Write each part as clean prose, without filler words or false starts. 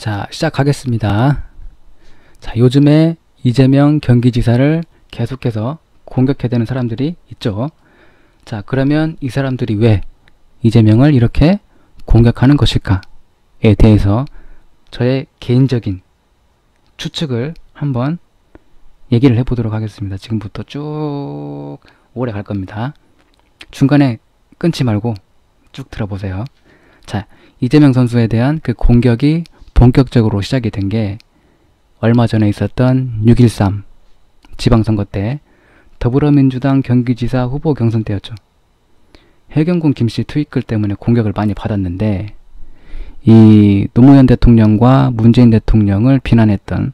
자, 시작하겠습니다. 자, 요즘에 이재명 경기지사를 계속해서 공격해야 되는 사람들이 있죠. 자, 그러면 이 사람들이 왜 이재명을 이렇게 공격하는 것일까에 대해서 저의 개인적인 추측을 한번 얘기를 해보도록 하겠습니다. 지금부터 쭉 오래 갈 겁니다. 중간에 끊지 말고 쭉 들어보세요. 자, 이재명 선수에 대한 그 공격이 본격적으로 시작이 된 게 얼마 전에 있었던 6.13 지방선거 때 더불어민주당 경기지사 후보 경선 때였죠. 해경군 김씨 트윗글 때문에 공격을 많이 받았는데, 이 노무현 대통령과 문재인 대통령을 비난했던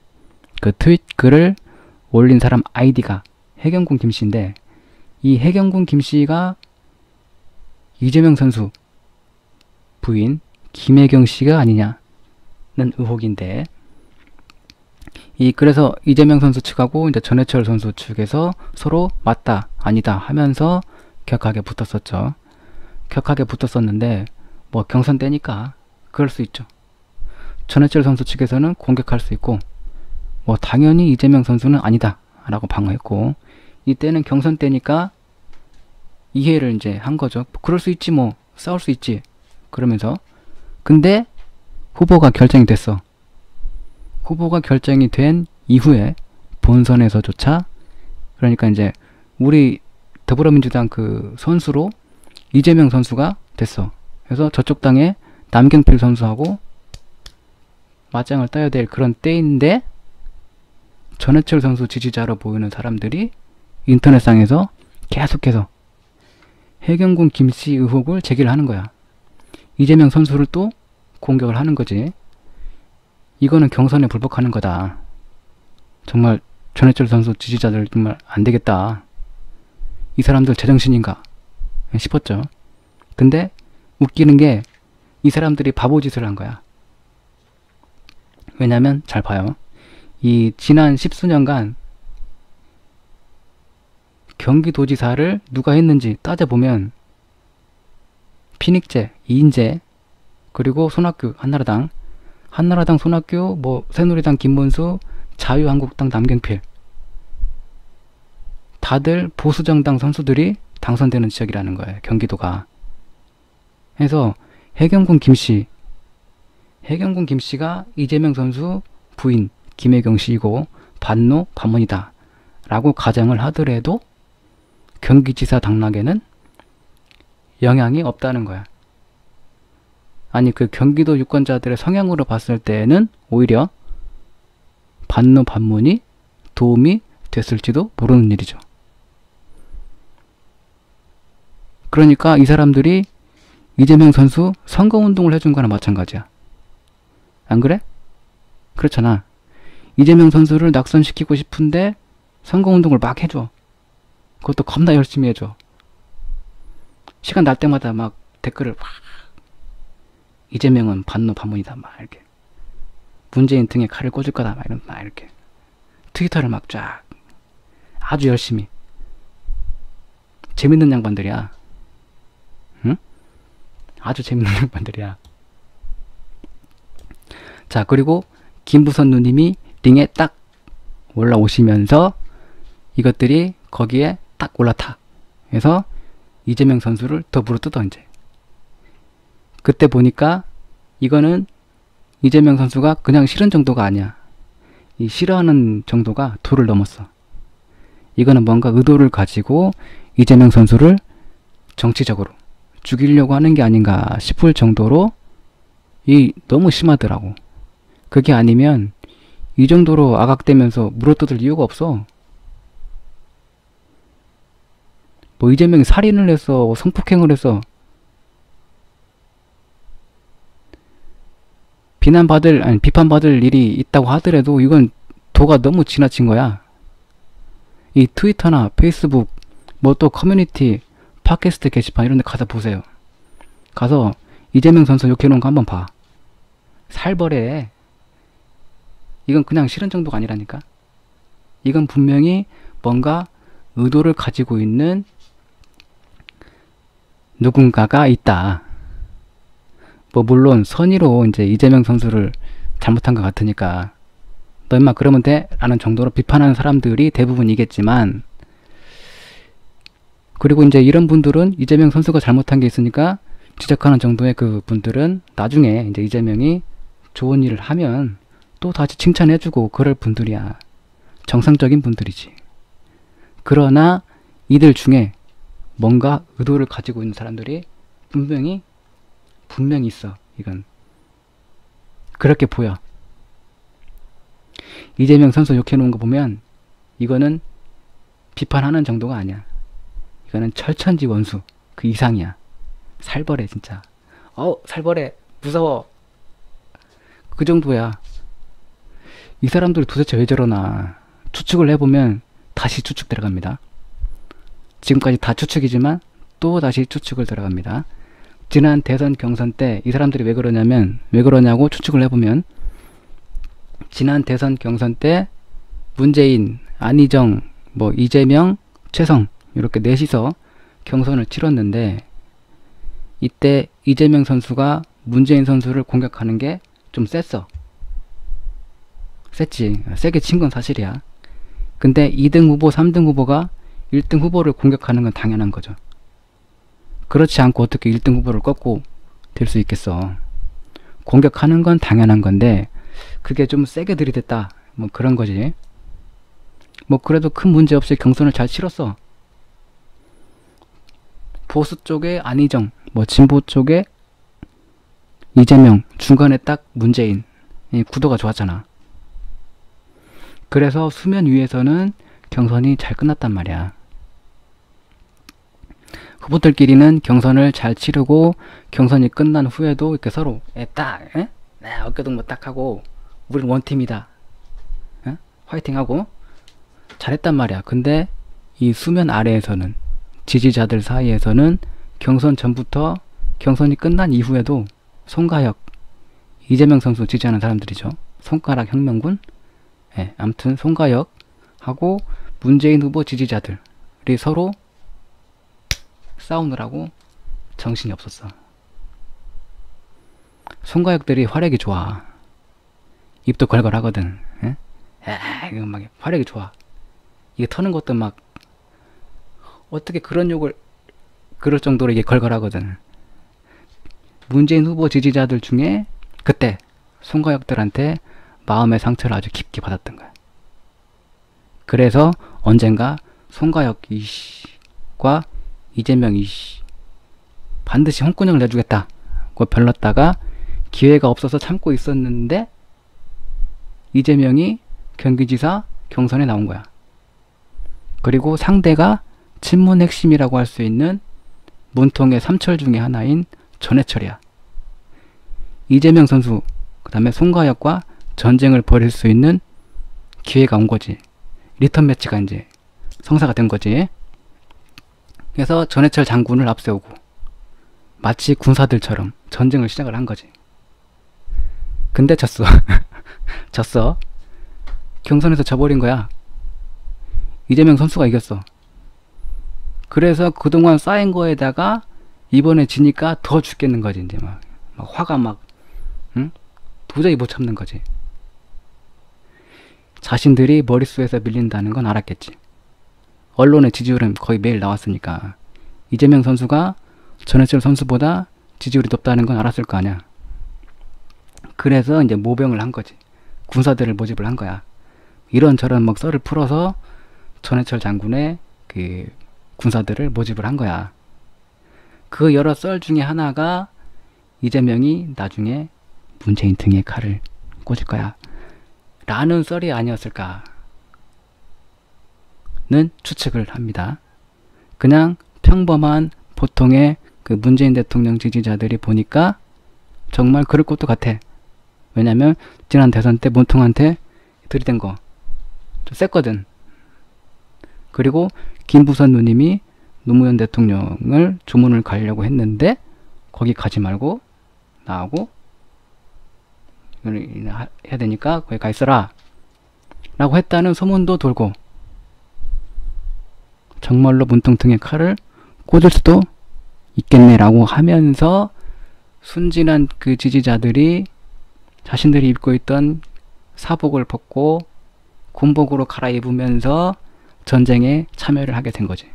그 트윗글을 올린 사람 아이디가 해경군 김씨인데, 이 해경군 김씨가 이재명 선수 부인 김혜경 씨가 아니냐는 의혹인데, 그래서 이재명 선수 측하고 이제 전해철 선수 측에서 서로 맞다 아니다 하면서 격하게 붙었었죠. 격하게 붙었었는데 뭐 경선 때니까 그럴 수 있죠. 전해철 선수 측에서는 공격할 수 있고, 뭐 당연히 이재명 선수는 아니다 라고 방어했고, 이때는 경선 때니까 이해를 이제 한 거죠. 그럴 수 있지, 뭐 싸울 수 있지 그러면서. 근데 후보가 결정이 됐어. 후보가 결정이 된 이후에 본선에서조차, 그러니까 이제 우리 더불어민주당 그 선수로 이재명 선수가 됐어. 그래서 저쪽 당에 남경필 선수하고 맞짱을 떠야 될 그런 때인데, 전해철 선수 지지자로 보이는 사람들이 인터넷상에서 계속해서 해경군 김씨 의혹을 제기를 하는 거야. 이재명 선수를 또 공격을 하는 거지. 이거는 경선에 불복하는 거다. 정말 전해철 선수 지지자들 정말 안 되겠다. 이 사람들 제정신인가 싶었죠. 근데 웃기는 게 이 사람들이 바보짓을 한 거야. 왜냐면 잘 봐요. 이 지난 10수년간 경기도지사를 누가 했는지 따져보면 피닉재, 이인재, 그리고 손학규, 한나라당 손학규, 뭐 새누리당 김문수, 자유한국당 남경필, 다들 보수정당 선수들이 당선되는 지역이라는 거예요, 경기도가. 그래서 해경군 김씨가 이재명 선수 부인 김혜경 씨이고 반노 반문이다 라고 가정을 하더라도 경기지사 당락에는 영향이 없다는 거야. 아니, 그 경기도 유권자들의 성향으로 봤을 때는 오히려 반노 반문이 도움이 됐을지도 모르는 일이죠. 그러니까 이 사람들이 이재명 선수 선거운동을 해준 거나 마찬가지야. 안 그래? 그렇잖아. 이재명 선수를 낙선시키고 싶은데 선거운동을 막 해줘. 그것도 겁나 열심히 해줘. 시간 날 때마다 막 댓글을 막, 이재명은 반노 반문이다 막 이렇게, 문재인 등에 칼을 꽂을 거다 막 이렇게 트위터를 막 쫙 아주 열심히. 재밌는 양반들이야. 응? 아주 재밌는 양반들이야. 자, 그리고 김부선 누님이 링에 딱 올라오시면서 이것들이 거기에 딱 올라타. 그래서 이재명 선수를 더 물어뜯어. 이제 그때 보니까 이거는 이재명 선수가 그냥 싫은 정도가 아니야. 이 싫어하는 정도가 도를 넘었어. 이거는 뭔가 의도를 가지고 이재명 선수를 정치적으로 죽이려고 하는 게 아닌가 싶을 정도로 너무 심하더라고. 그게 아니면 이 정도로 아각대면서 물어뜯을 이유가 없어. 뭐 이재명이 살인을 했어, 성폭행을 했어, 비판받을 일이 있다고 하더라도 이건 도가 너무 지나친 거야. 이 트위터나 페이스북, 뭐 또 커뮤니티, 팟캐스트 게시판 이런 데 가서 보세요. 가서 이재명 선수 욕해놓은 거 한번 봐. 살벌해. 이건 그냥 싫은 정도가 아니라니까. 이건 분명히 뭔가 의도를 가지고 있는 누군가가 있다. 뭐 물론 선의로 이제 이재명 선수를 잘못한 것 같으니까 너 임마 그러면 돼? 라는 정도로 비판하는 사람들이 대부분이겠지만, 그리고 이제 이런 분들은 이재명 선수가 잘못한 게 있으니까 지적하는 정도의 그 분들은 나중에 이제 이재명이 좋은 일을 하면 또 다시 칭찬해주고 그럴 분들이야. 정상적인 분들이지. 그러나 이들 중에 뭔가 의도를 가지고 있는 사람들이 분명히 있어. 이건 그렇게 보여. 이재명 선수 욕해놓은 거 보면 이거는 비판하는 정도가 아니야. 이거는 철천지 원수 그 이상이야. 살벌해 진짜. 살벌해. 무서워. 그 정도야. 이 사람들이 도대체 왜 저러나 추측을 해보면 다시 추측 들어갑니다. 지금까지 다 추측이지만 또 다시 추측을 들어갑니다. 지난 대선 경선 때 이 사람들이 왜 그러냐고 추측을 해보면, 지난 대선 경선 때 문재인, 안희정, 이재명, 최성 이렇게 넷이서 경선을 치렀는데, 이때 이재명 선수가 문재인 선수를 공격하는 게 좀 셌어. 셌지. 세게 친 건 사실이야. 근데 2등 후보, 3등 후보가 1등 후보를 공격하는 건 당연한 거죠. 그렇지 않고 어떻게 1등 후보를 꺾고 될 수 있겠어. 공격하는 건 당연한 건데 그게 좀 세게 들이댔다. 그런 거지. 그래도 큰 문제 없이 경선을 잘 치렀어. 보수 쪽에 안희정, 진보 쪽에 이재명, 중간에 딱 문재인. 구도가 좋았잖아. 그래서 수면 위에서는 경선이 잘 끝났단 말이야. 후보들끼리는 경선을 잘 치르고 경선이 끝난 후에도 이렇게 서로 어깨동무 딱 하고 우리는 원팀이다. 화이팅하고 잘했단 말이야. 근데 이 수면 아래에서는, 지지자들 사이에서는 경선 전부터 경선이 끝난 이후에도 송가혁, 이재명 선수 지지하는 사람들이죠. 손가락 혁명군, 아무튼 송가혁하고 문재인 후보 지지자들이 서로 싸우느라고 정신이 없었어. 송가혁들이 화력이 좋아. 입도 걸걸하거든. 이거 막 화력이 좋아. 이게 터는 것도 막 어떻게 그런 욕을 그럴 정도로 이게 걸걸하거든. 문재인 후보 지지자들 중에 그때 송가혁들한테 마음의 상처를 아주 깊게 받았던 거야. 그래서 언젠가 송가혁 이씨과 이재명 이씨 반드시 홍군형을 내주겠다고 별렀다가 기회가 없어서 참고 있었는데 이재명이 경기지사 경선에 나온 거야. 그리고 상대가 친문 핵심이라고 할 수 있는 문통의 삼철 중에 하나인 전해철이야. 이재명 선수, 그 다음에 송가혁과 전쟁을 벌일 수 있는 기회가 온 거지. 리턴 매치가 이제 성사가 된 거지. 그래서 전해철 장군을 앞세우고 마치 군사들처럼 전쟁을 시작을 한 거지. 근데 졌어. 졌어. 경선에서 져버린 거야. 이재명 선수가 이겼어. 그래서 그동안 쌓인 거에다가 이번에 지니까 더 죽겠는 거지. 이제 막 화가 도저히 못 참는 거지. 자신들이 머릿수에서 밀린다는 건 알았겠지. 언론의 지지율은 거의 매일 나왔으니까. 이재명 선수가 전해철 선수보다 지지율이 높다는 건 알았을 거 아니야. 그래서 이제 모병을 한 거지. 군사들을 모집을 한 거야. 이런저런 썰을 풀어서 전해철 장군의 그 군사들을 모집을 한 거야. 그 여러 썰 중에 하나가 이재명이 나중에 문재인 등에 칼을 꽂을 거야 라는 썰이 아니었을까 는 추측을 합니다. 그냥 평범한 보통의 그 문재인 대통령 지지자들이 보니까 정말 그럴 것도 같아. 왜냐면 지난 대선 때 문통한테 들이댄 거 좀 셌거든. 그리고 김부선 누님이 노무현 대통령을 조문을 가려고 했는데 거기 가지 말고 나하고 이걸 해야 되니까 거기 가 있어라 라고 했다는 소문도 돌고, 정말로 문통등에 칼을 꽂을 수도 있겠네 라고 하면서 순진한 그 지지자들이 자신들이 입고 있던 사복을 벗고 군복으로 갈아입으면서 전쟁에 참여를 하게 된 거지.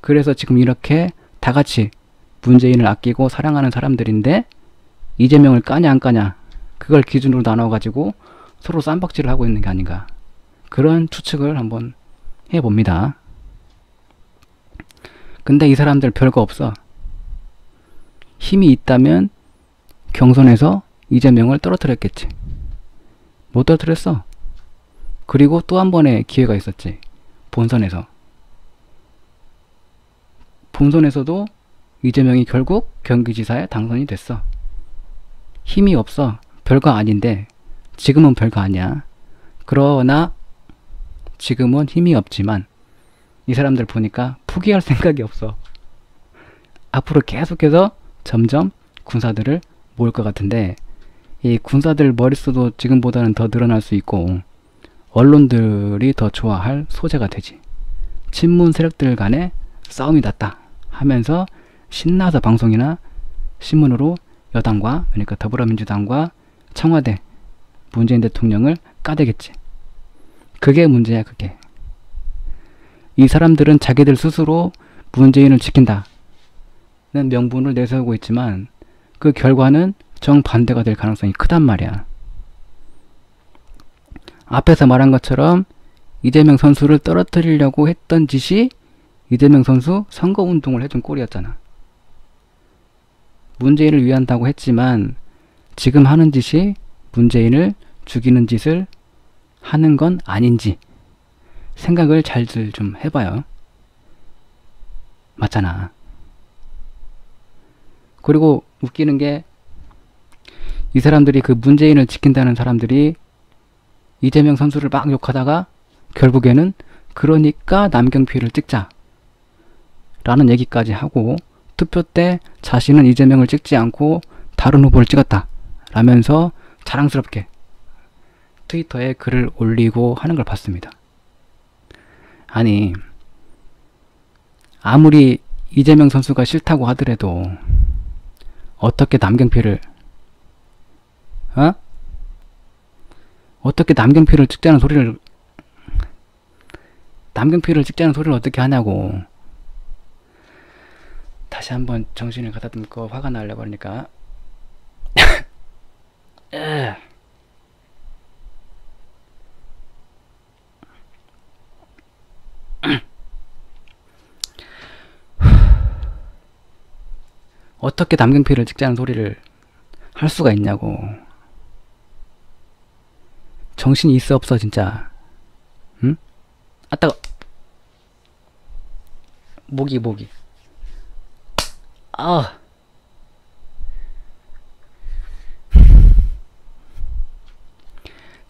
그래서 지금 이렇게 다 같이 문재인을 아끼고 사랑하는 사람들인데 이재명을 까냐 안 까냐 그걸 기준으로 나눠가지고 서로 쌈박질을 하고 있는 게 아닌가, 그런 추측을 한번 해봅니다. 근데 이 사람들 별거 없어. 힘이 있다면 경선에서 이재명을 떨어뜨렸겠지. 못 떨어뜨렸어. 그리고 또 한 번의 기회가 있었지. 본선에서. 본선에서도 이재명이 결국 경기지사에 당선이 됐어. 힘이 없어. 별거 아닌데 지금은 별거 아니야. 그러나 지금은 힘이 없지만 이 사람들 보니까 포기할 생각이 없어. 앞으로 계속해서 점점 군사들을 모을 것 같은데, 이 군사들 머릿수도 지금보다는 더 늘어날 수 있고 언론들이 더 좋아할 소재가 되지. 친문 세력들 간의 싸움이 났다 하면서 신나서 방송이나 신문으로 여당과, 그러니까 더불어민주당과 청와대, 문재인 대통령을 까대겠지. 그게 문제야. 그게. 이 사람들은 자기들 스스로 문재인을 지킨다는 명분을 내세우고 있지만 그 결과는 정반대가 될 가능성이 크단 말이야. 앞에서 말한 것처럼 이재명 선수를 떨어뜨리려고 했던 짓이 이재명 선수 선거운동을 해준 꼴이었잖아. 문재인을 위한다고 했지만 지금 하는 짓이 문재인을 죽이는 짓을 하는 건 아닌지 생각을 잘들 좀 해봐요. 맞잖아. 그리고 웃기는 게, 이 사람들이 그 문재인을 지킨다는 사람들이 이재명 선수를 막 욕하다가 결국에는 그러니까 남경필을 찍자 라는 얘기까지 하고, 투표 때 자신은 이재명을 찍지 않고 다른 후보를 찍었다 라면서 자랑스럽게 트위터에 글을 올리고 하는 걸 봤습니다. 아니, 아무리 이재명 선수가 싫다고 하더라도 어떻게 남경필을 어떻게 남경필을 찍자는 소리를 어떻게 하냐고. 다시 한번 정신을 가다듬고 화가 나려고 하니까 어떻게 남경필을 찍자는 소리를 할 수가 있냐고. 정신이 있어 없어 진짜. 응? 아 따가. 모기. 아.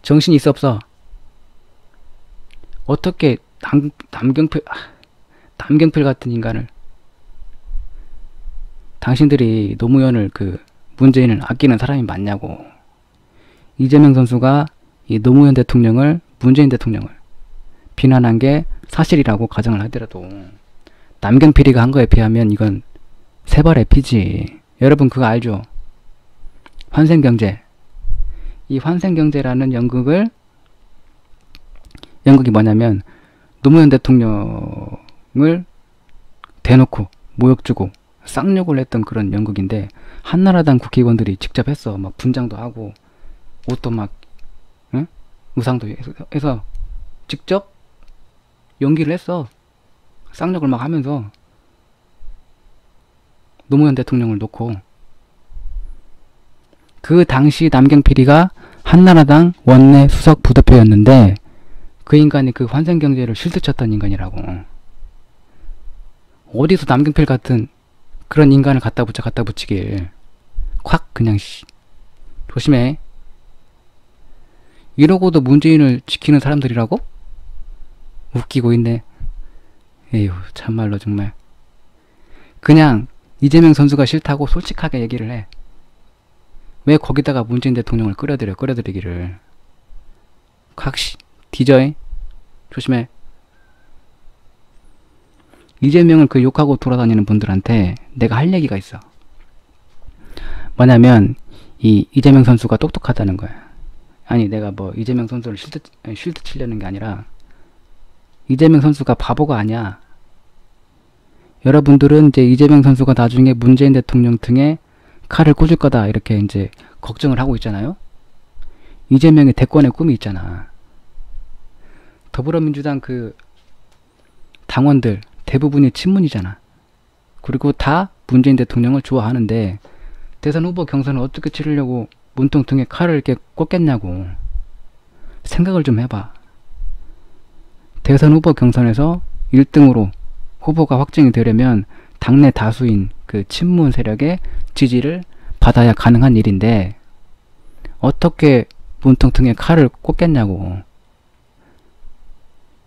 정신이 있어 없어. 어떻게 남경필 같은 인간을, 당신들이 노무현을 문재인을 아끼는 사람이 맞냐고. 이재명 선수가 이 노무현 대통령을, 문재인 대통령을 비난한 게 사실이라고 가정을 하더라도 남경필이가 한 거에 비하면 이건 세발의 피지. 여러분 그거 알죠? 환생경제. 이 환생경제라는 연극이 뭐냐면 노무현 대통령을 대놓고 모욕주고 쌍욕을 했던 그런 연극인데, 한나라당 국회의원들이 직접 했어. 막 분장도 하고 옷도 막 의상도 해서 직접 연기를 했어. 쌍욕을 막 하면서 노무현 대통령을 놓고. 그 당시 남경필이가 한나라당 원내 수석 부대표였는데 그 인간이 그 환생경제를 실드쳤던 인간이라고. 어디서 남경필 같은 그런 인간을 갖다 붙이길. 콱 그냥 조심해. 이러고도 문재인을 지키는 사람들이라고? 웃기고 있네. 에휴 참말로 정말. 그냥 이재명 선수가 싫다고 솔직하게 얘기를 해. 왜 거기다가 문재인 대통령을 끌어들이기를. 콱 뒤져. 조심해. 이재명을 욕하고 돌아다니는 분들한테 내가 할 얘기가 있어. 뭐냐면 이 이재명 선수가 똑똑하다는 거야. 아니 내가 뭐 이재명 선수를 쉴드 치려는 게 아니라 이재명 선수가 바보가 아니야. 여러분들은 이제 이재명 선수가 나중에 문재인 대통령 등에 칼을 꽂을 거다 이렇게 이제 걱정을 하고 있잖아요. 이재명의 대권의 꿈이 있잖아. 더불어민주당 그 당원들 대부분이 친문이잖아. 그리고 다 문재인 대통령을 좋아하는데 대선 후보 경선을 어떻게 치르려고 문통 등에 칼을 이렇게 꽂겠냐고. 생각을 좀 해봐. 대선 후보 경선에서 1등으로 후보가 확정이 되려면 당내 다수인 그 친문 세력의 지지를 받아야 가능한 일인데 어떻게 문통 등에 칼을 꽂겠냐고.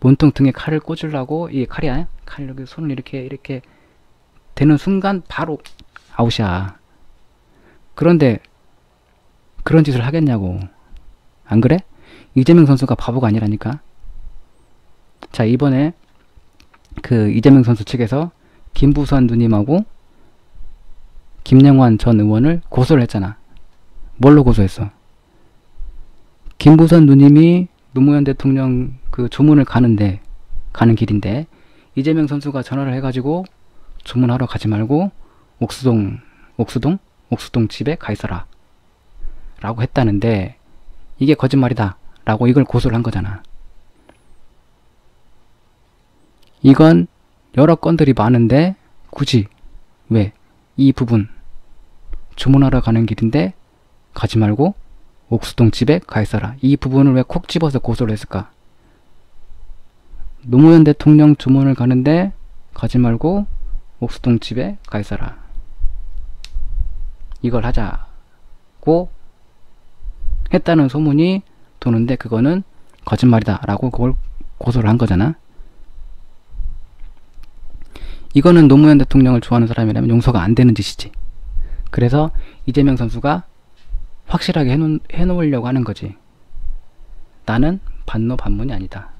문통 등에 칼을 꽂으려고 이 칼이야. 칼 이렇게 손을 이렇게 되는 순간 바로 아웃이야. 그런데 그런 짓을 하겠냐고. 안 그래? 이재명 선수가 바보가 아니라니까. 자, 이번에 그 이재명 선수 측에서 김부선 누님하고 김영환 전 의원을 고소를 했잖아. 뭘로 고소했어? 김부선 누님이 노무현 대통령 그 조문을 가는 길인데 이재명 선수가 전화를 해가지고 조문하러 가지 말고 옥수동 집에 가 있어라 라고 했다는데 이게 거짓말이다 라고 이걸 고소를 한 거잖아. 이건 여러 건들이 많은데 굳이 왜 이 부분 조문하러 가는 길인데 가지 말고 옥수동 집에 가 있어라 이 부분을 왜 콕 집어서 고소를 했을까? 노무현 대통령 조문을 가는데 가지 말고 옥수동 집에 가 있어라 이걸 하자고 했다는 소문이 도는데 그거는 거짓말이다 라고 그걸 고소를 한 거잖아. 이거는 노무현 대통령을 좋아하는 사람이라면 용서가 안 되는 짓이지. 그래서 이재명 선수가 확실하게 해놓으려고 하는 거지. 나는 반노 반문이 아니다.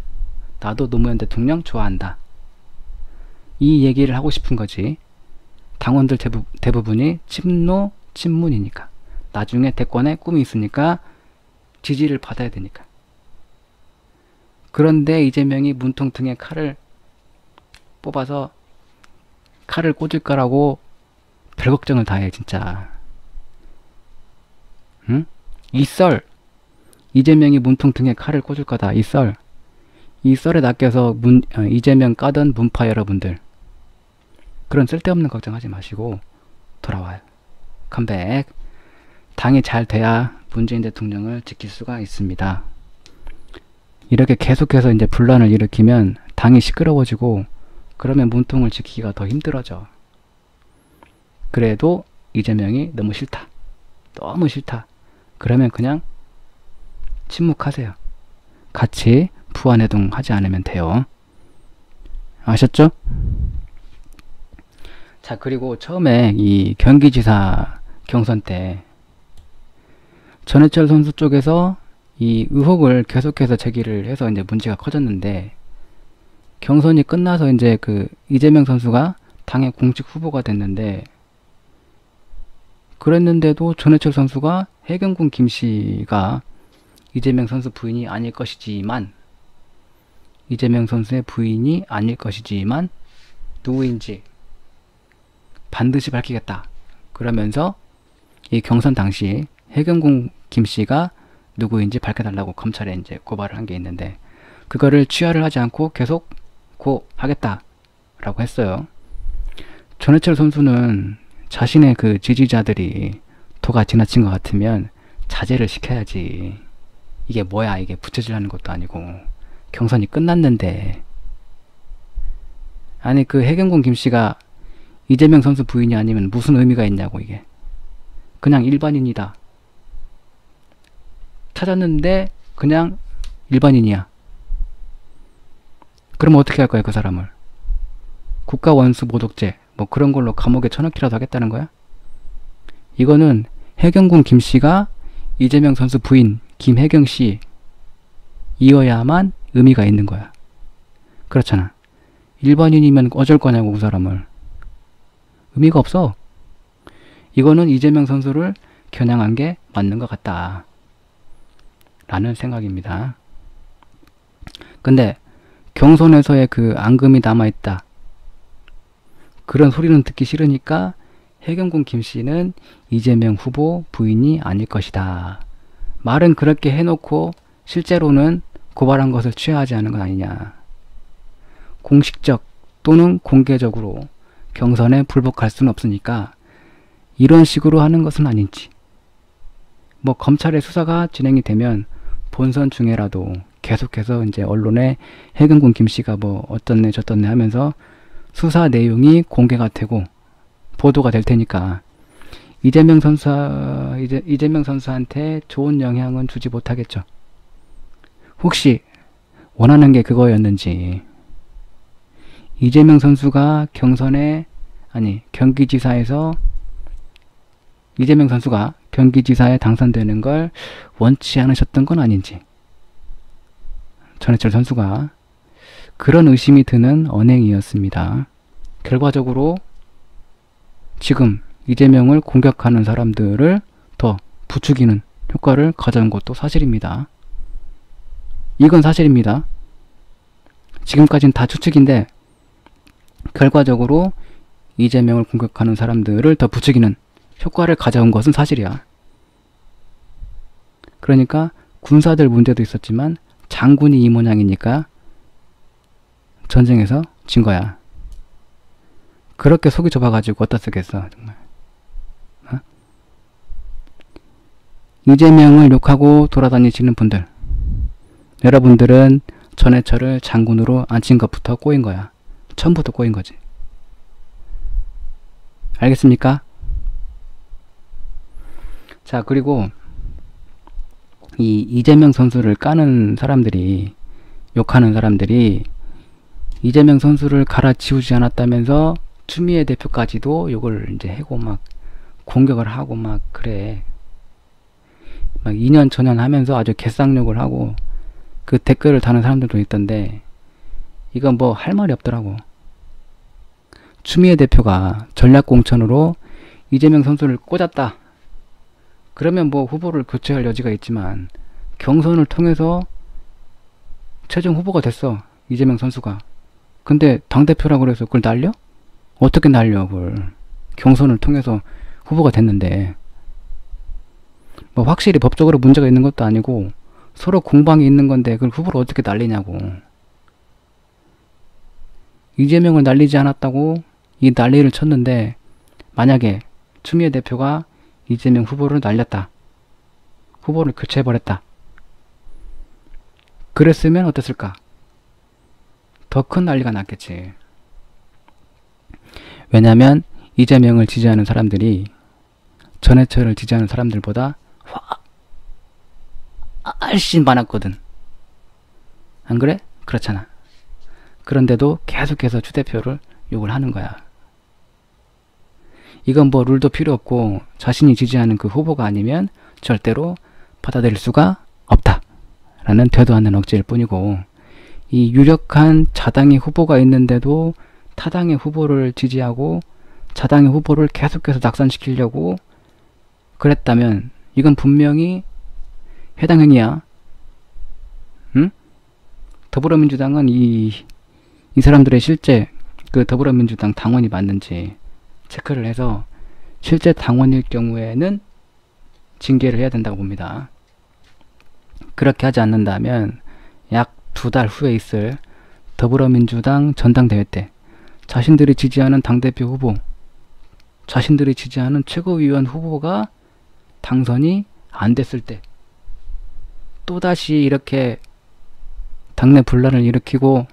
나도 노무현 대통령 좋아한다. 이 얘기를 하고 싶은 거지. 당원들 대부분이 친문이니까. 나중에 대권에 꿈이 있으니까 지지를 받아야 되니까. 그런데 이재명이 문통 등에 칼을 뽑아서 칼을 꽂을 거라고 별 걱정을 다 해 진짜. 응? 이 썰 이재명이 문통 등에 칼을 꽂을 거다 이 썰에 낚여서 이재명 까던 문파 여러분들 그런 쓸데없는 걱정하지 마시고 돌아와요. 컴백. 당이 잘 돼야 문재인 대통령을 지킬 수가 있습니다. 이렇게 계속해서 이제 분란을 일으키면 당이 시끄러워지고 그러면 문통을 지키기가 더 힘들어져. 그래도 이재명이 너무 싫다. 너무 싫다. 그러면 그냥 침묵하세요. 같이 부안해동 하지 않으면 돼요. 아셨죠? 자, 그리고 처음에 이 경기지사 경선 때 전해철 선수 쪽에서 이 의혹을 계속해서 제기를 해서 이제 문제가 커졌는데 경선이 끝나서 이제 그 이재명 선수가 당의 공식 후보가 됐는데 그랬는데도 전해철 선수가 해경군 김씨가 이재명 선수 부인이 아닐 것이지만 이재명 선수의 부인이 아닐 것이지만 누구인지 반드시 밝히겠다. 그러면서 이 경선 당시 해경군 김씨가 누구인지 밝혀달라고 검찰에 이제 고발을 한 게 있는데 그거를 취하를 하지 않고 계속 고하겠다 라고 했어요. 전해철 선수는 자신의 그 지지자들이 도가 지나친 것 같으면 자제를 시켜야지. 이게 뭐야, 이게 부채질 하는 것도 아니고 경선이 끝났는데. 아니 그 해경군 김씨가 이재명 선수 부인이 아니면 무슨 의미가 있냐고. 이게 그냥 일반인이다 찾았는데 그냥 일반인이야. 그럼 어떻게 할 거야 그 사람을? 국가원수 모독죄 뭐 그런 걸로 감옥에 쳐넣기라도 하겠다는 거야? 이거는 해경군 김씨가 이재명 선수 부인 김혜경씨 이어야만 의미가 있는 거야. 그렇잖아. 일반인이면 어쩔 거냐고 그 사람을. 의미가 없어. 이거는 이재명 선수를 겨냥한 게 맞는 것 같다 라는 생각입니다. 근데 경선에서의 그 앙금이 남아있다 그런 소리는 듣기 싫으니까 해경군 김씨는 이재명 후보 부인이 아닐 것이다. 말은 그렇게 해놓고 실제로는 고발한 것을 취하하지 않은 건 아니냐. 공식적 또는 공개적으로 경선에 불복할 수는 없으니까 이런 식으로 하는 것은 아닌지. 뭐 검찰의 수사가 진행이 되면 본선 중에라도 계속해서 이제 언론에 해경군 김씨가 뭐 어떻네 저떻네 하면서 수사 내용이 공개가 되고 보도가 될 테니까 이재명 선수한테 좋은 영향은 주지 못하겠죠. 혹시 원하는 게 그거였는지 이재명 선수가 이재명 선수가 경기지사에 당선되는 걸 원치 않으셨던 건 아닌지 전해철 선수가 그런 의심이 드는 언행이었습니다. 결과적으로 지금 이재명을 공격하는 사람들을 더 부추기는 효과를 가져온 것도 사실입니다. 이건 사실입니다. 지금까지는 다 추측인데 결과적으로 이재명을 공격하는 사람들을 더 부추기는 효과를 가져온 것은 사실이야. 그러니까 군사들 문제도 있었지만 장군이 이 모양이니까 전쟁에서 진 거야. 그렇게 속이 좁아가지고 어디다 쓰겠어 정말. 이재명을 욕하고 돌아다니시는 분들, 여러분들은 전해철을 장군으로 앉힌 것부터 꼬인 거야. 처음부터 꼬인 거지. 알겠습니까? 자, 그리고 이 이재명 선수를 까는 사람들이, 욕하는 사람들이 이재명 선수를 갈아치우지 않았다면서 추미애 대표까지도 욕을 이제 해고 막 공격을 하고 막 그래. 막 2년 전년 하면서 아주 개쌍욕을 하고 그 댓글을 다는 사람들도 있던데 이건 뭐 할 말이 없더라고. 추미애 대표가 전략공천으로 이재명 선수를 꽂았다. 그러면 뭐 후보를 교체할 여지가 있지만 경선을 통해서 최종 후보가 됐어. 이재명 선수가. 근데 당대표라고 그래서 그걸 날려? 어떻게 날려 그걸. 경선을 통해서 후보가 됐는데 뭐 확실히 법적으로 문제가 있는 것도 아니고 서로 공방이 있는 건데 그걸 후보를 어떻게 날리냐고. 이재명을 날리지 않았다고 이 난리를 쳤는데 만약에 추미애 대표가 이재명 후보를 날렸다. 후보를 교체해버렸다. 그랬으면 어땠을까? 더 큰 난리가 났겠지. 왜냐면 이재명을 지지하는 사람들이 전해철을 지지하는 사람들보다 훨씬 많았거든. 안 그래? 그렇잖아. 그런데도 계속해서 추 대표를 욕을 하는 거야. 이건 뭐 룰도 필요 없고 자신이 지지하는 그 후보가 아니면 절대로 받아들일 수가 없다 라는 되도 않는 억지일 뿐이고, 이 유력한 자당의 후보가 있는데도 타당의 후보를 지지하고 자당의 후보를 계속해서 낙선시키려고 그랬다면 이건 분명히 해당 행위야. 응? 더불어민주당은 이 사람들의 실제 그 더불어민주당 당원이 맞는지 체크를 해서 실제 당원일 경우에는 징계를 해야 된다고 봅니다. 그렇게 하지 않는다면 약 2달 후에 있을 더불어민주당 전당대회 때 자신들이 지지하는 당대표 후보, 자신들이 지지하는 최고위원 후보가 당선이 안 됐을 때 또다시 이렇게 당내 분란을 일으키고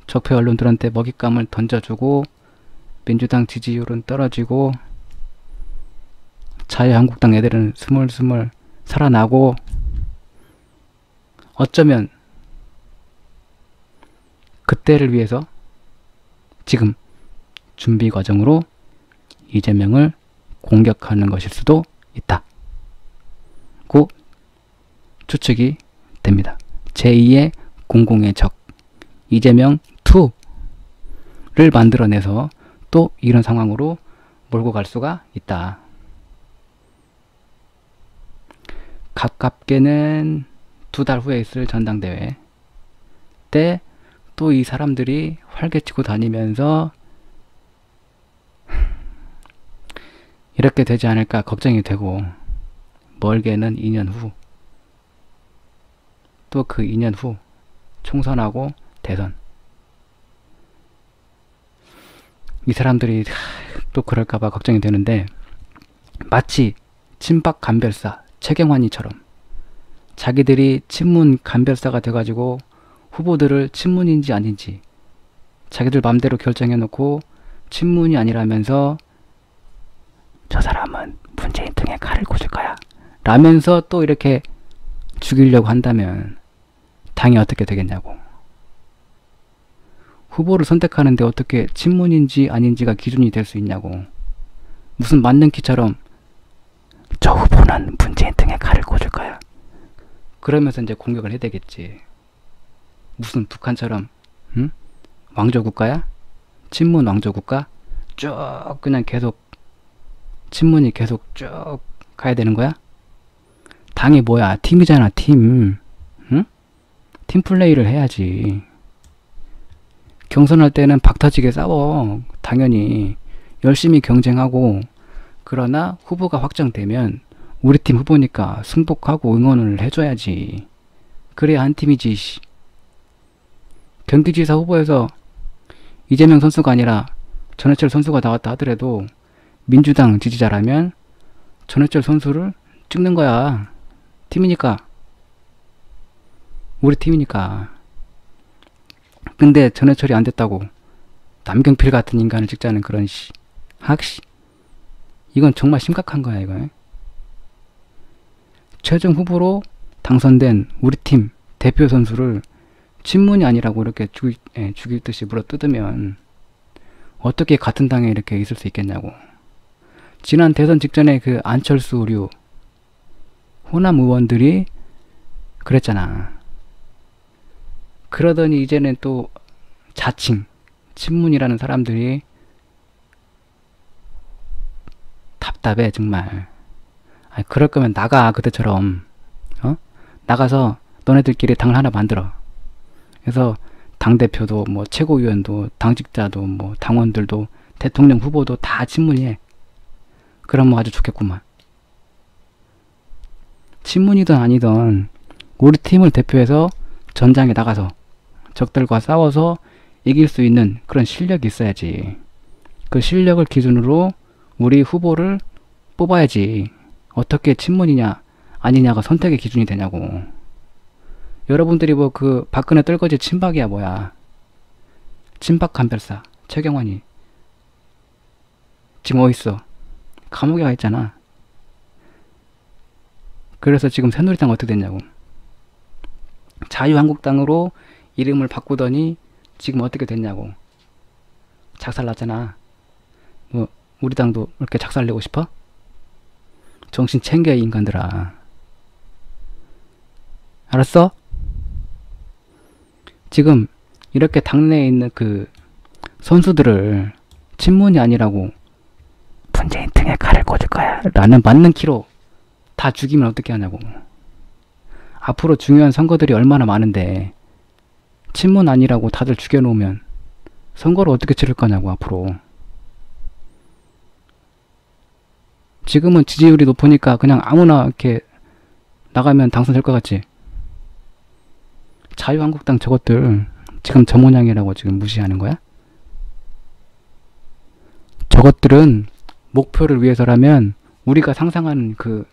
적폐 언론들한테 먹잇감을 던져주고 민주당 지지율은 떨어지고 자유한국당 애들은 스물스물 살아나고 어쩌면 그때를 위해서 지금 준비 과정으로 이재명을 공격하는 것일 수도 있다고 추측이 됩니다. 제2의 공공의 적 이재명 2를 만들어내서 또 이런 상황으로 몰고 갈 수가 있다. 가깝게는 2달 후에 있을 전당대회 때 또 이 사람들이 활개치고 다니면서 이렇게 되지 않을까 걱정이 되고, 멀게는 2년 후, 또 그 2년 후 총선하고 대선, 이 사람들이 또 그럴까봐 걱정이 되는데, 마치 친박 간별사 최경환이처럼 자기들이 친문 간별사가 돼가지고 후보들을 친문인지 아닌지 자기들 맘대로 결정해놓고 친문이 아니라면서 저 사람은 문재인 등에 칼을 꽂을 거야 라면서 또 이렇게 죽이려고 한다면 당이 어떻게 되겠냐고. 후보를 선택하는데 어떻게 친문인지 아닌지가 기준이 될 수 있냐고. 무슨 맞는 키처럼 저 후보는 문재인 등에 칼을 꽂을 거야 그러면서 이제 공격을 해야 되겠지. 무슨 북한처럼 응? 왕조국가야? 친문 왕조국가? 쭉 그냥 계속 친문이 계속 쭉 가야 되는 거야? 당이 뭐야? 팀이잖아, 팀. 응? 팀 플레이를 해야지. 경선할 때는 박터지게 싸워. 당연히 열심히 경쟁하고, 그러나 후보가 확정되면 우리 팀 후보니까 승복하고 응원을 해줘야지. 그래야 한 팀이지. 경기지사 후보에서 이재명 선수가 아니라 전해철 선수가 나왔다 하더라도 민주당 지지자라면 전해철 선수를 찍는 거야. 팀이니까. 우리 팀이니까. 근데 전해철이 안 됐다고 남경필 같은 인간을 찍자는 그런 학시. 이건 정말 심각한 거야, 이거. 최종 후보로 당선된 우리 팀 대표 선수를 친문이 아니라고 이렇게 죽일 듯이 물어 뜯으면 어떻게 같은 당에 이렇게 있을 수 있겠냐고. 지난 대선 직전에 그 안철수류 호남 의원들이 그랬잖아. 그러더니 이제는 또 자칭 친문이라는 사람들이 답답해 정말. 아니, 그럴 거면 나가. 그때처럼 나가서 너네들끼리 당을 하나 만들어. 그래서 당대표도 뭐 최고위원도 당직자도 뭐 당원들도 대통령 후보도 다 친문이해. 그러면 아주 좋겠구만. 친문이든 아니든 우리 팀을 대표해서 전장에 나가서 적들과 싸워서 이길 수 있는 그런 실력이 있어야지. 그 실력을 기준으로 우리 후보를 뽑아야지. 어떻게 친문이냐 아니냐가 선택의 기준이 되냐고. 여러분들이 뭐 그 박근혜 떨거지 친박이야 뭐야. 친박 간별사 최경환이 지금 어딨어? 감옥에 가 있잖아. 그래서 지금 새누리당 어떻게 됐냐고. 자유한국당으로 이름을 바꾸더니 지금 어떻게 됐냐고. 작살났잖아. 뭐 우리 당도 이렇게 작살내고 싶어? 정신 챙겨 이 인간들아. 알았어? 지금 이렇게 당내에 있는 그 선수들을 친문이 아니라고 문재인 등에 칼을 꽂을 거야 라는 맞는 키로 다 죽이면 어떻게 하냐고. 앞으로 중요한 선거들이 얼마나 많은데 친문 아니라고 다들 죽여놓으면 선거를 어떻게 치를 거냐고. 앞으로 지금은 지지율이 높으니까 그냥 아무나 이렇게 나가면 당선될 것 같지. 자유한국당 저것들 지금 저 모양이라고 지금 무시하는 거야? 저것들은 목표를 위해서라면 우리가 상상하는 그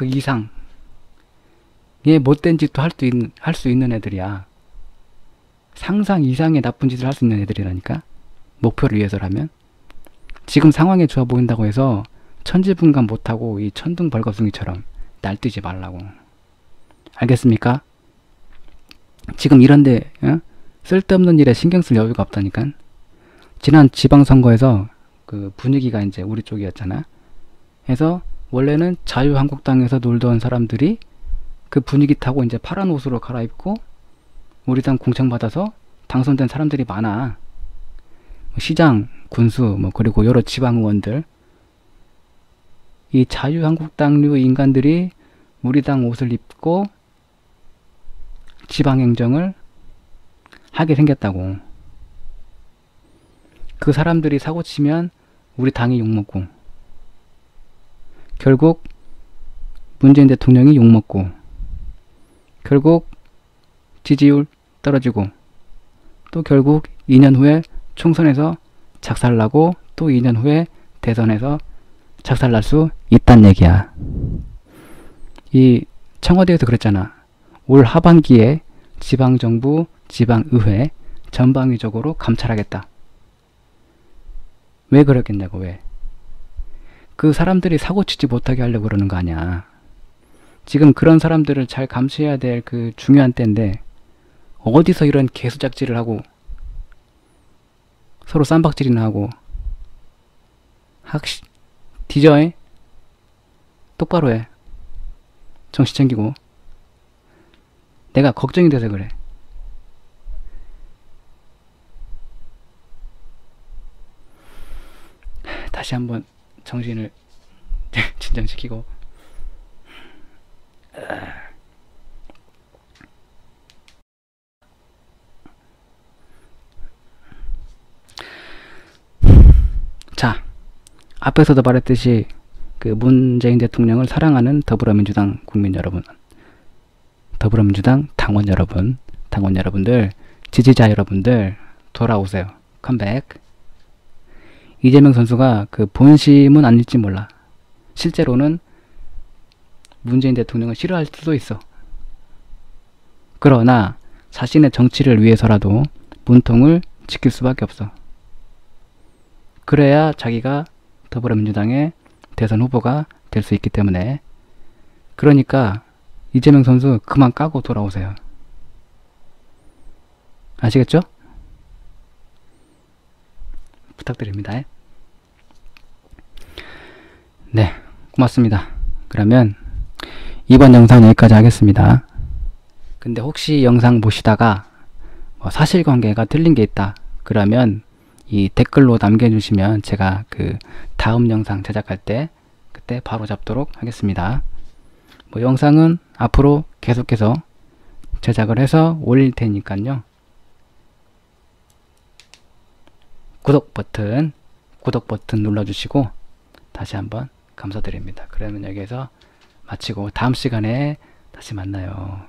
이상 얘 못된 짓도 할 수 있는 애들이야. 상상 이상의 나쁜 짓을 할 수 있는 애들이라니까. 목표를 위해서라면. 지금 상황이 좋아 보인다고 해서 천지분간 못하고 이 천둥벌거숭이처럼 날뛰지 말라고. 알겠습니까? 지금 이런데 쓸데없는 일에 신경 쓸 여유가 없다니까. 지난 지방선거에서 그 분위기가 이제 우리 쪽이었잖아. 그래서 원래는 자유한국당에서 놀던 사람들이 그 분위기 타고 이제 파란 옷으로 갈아입고 우리 당 공천받아서 당선된 사람들이 많아. 시장, 군수, 뭐 그리고 여러 지방 의원들. 이 자유한국당류 인간들이 우리 당 옷을 입고 지방행정을 하게 생겼다고. 그 사람들이 사고치면 우리 당이 욕먹고, 결국 문재인 대통령이 욕먹고, 결국 지지율 떨어지고, 또 결국 2년 후에 총선에서 작살나고, 또 2년 후에 대선에서 작살날 수 있단 얘기야. 이 청와대에서 그랬잖아. 올 하반기에 지방정부, 지방의회 전방위적으로 감찰하겠다. 왜 그러겠냐고. 왜? 그 사람들이 사고치지 못하게 하려고 그러는 거 아니야. 지금 그런 사람들을 잘 감시해야 될 그 중요한 때인데 어디서 이런 개수작질을 하고 서로 쌈박질이나 하고. 뒤져. 똑바로 해. 정신 챙기고. 내가 걱정이 돼서 그래. 다시 한번 정신을 진정시키고. 자, 앞에서도 말했듯이 그 문재인 대통령을 사랑하는 더불어민주당 국민 여러분, 더불어민주당 당원 여러분들, 지지자 여러분들, 돌아오세요. 컴백. 이재명 선수가 그 본심은 아닐지 몰라. 실제로는 문재인 대통령을 싫어할 수도 있어. 그러나 자신의 정치를 위해서라도 문통을 지킬 수밖에 없어. 그래야 자기가 더불어민주당의 대선 후보가 될 수 있기 때문에. 그러니까 이재명 선수 그만 까고 돌아오세요. 아시겠죠? 부탁드립니다. 네, 고맙습니다. 그러면 이번 영상 여기까지 하겠습니다. 근데 혹시 영상 보시다가 사실관계가 틀린 게 있다 그러면 이 댓글로 남겨주시면 제가 그 다음 영상 제작할 때 그때 바로 잡도록 하겠습니다. 영상은 앞으로 계속해서 제작을 해서 올릴 테니까요. 구독 버튼 눌러주시고 다시 한번 감사드립니다. 그러면 여기에서 마치고 다음 시간에 다시 만나요.